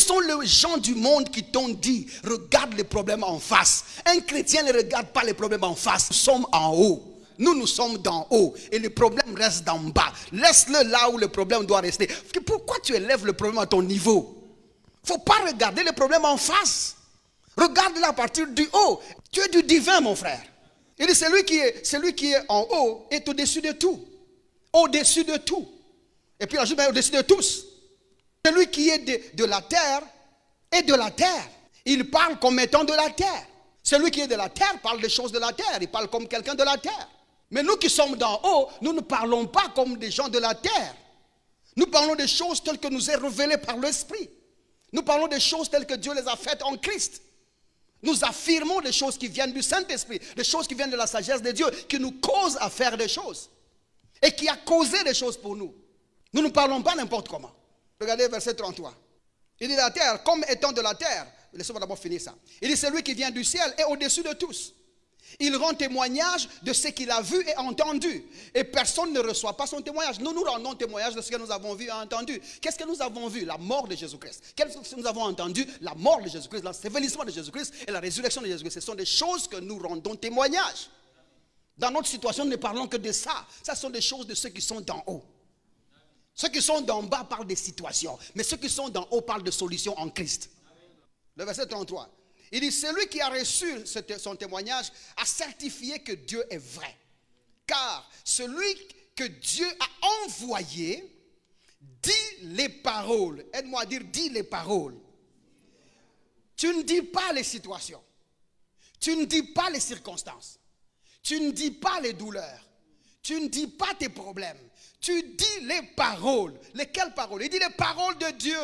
sont les gens du monde qui t'ont dit, regarde les problèmes en face? Un chrétien ne regarde pas les problèmes en face. Nous sommes en haut. Nous sommes d'en haut et le problème reste d'en bas. Laisse-le là où le problème doit rester. Pourquoi tu élèves le problème à ton niveau? Il ne faut pas regarder le problème en face. Regarde-le à partir du haut. Tu es du divin, mon frère. Il dit, celui qui est en haut est au-dessus de tout. Au-dessus de tout. Et puis il ajoute, au-dessus de tous. Celui qui est de la terre est de la terre. Il parle comme étant de la terre. Celui qui est de la terre parle des choses de la terre. Il parle comme quelqu'un de la terre. Mais nous qui sommes d'en haut, nous ne parlons pas comme des gens de la terre. Nous parlons des choses telles que nous est révélées par l'Esprit. Nous parlons des choses telles que Dieu les a faites en Christ. Nous affirmons des choses qui viennent du Saint-Esprit, des choses qui viennent de la sagesse de Dieu, qui nous causent à faire des choses. Et qui a causé des choses pour nous. Nous ne parlons pas n'importe comment. Regardez verset 33. Il dit la terre, comme étant de la terre. Laissez-moi d'abord finir ça. Il dit celui qui vient du ciel est au-dessus de tous. Il rend témoignage de ce qu'il a vu et entendu. Et personne ne reçoit pas son témoignage. Nous rendons témoignage de ce que nous avons vu et entendu. Qu'est-ce que nous avons vu? La mort de Jésus-Christ. Qu'est-ce que nous avons entendu? La mort de Jésus-Christ, l'ensevelissement de Jésus-Christ et la résurrection de Jésus-Christ. Ce sont des choses que nous rendons témoignage. Dans notre situation, nous ne parlons que de ça. Ça sont des choses de ceux qui sont d'en haut. Ceux qui sont d'en bas parlent des situations. Mais ceux qui sont d'en haut parlent de solutions en Christ. Le verset 33. Il dit, celui qui a reçu son témoignage a certifié que Dieu est vrai. Car celui que Dieu a envoyé dit les paroles. Aide-moi à dire, dit les paroles. Tu ne dis pas les situations. Tu ne dis pas les circonstances. Tu ne dis pas les douleurs. Tu ne dis pas tes problèmes. Tu dis les paroles. Lesquelles paroles? Il dit les paroles de Dieu.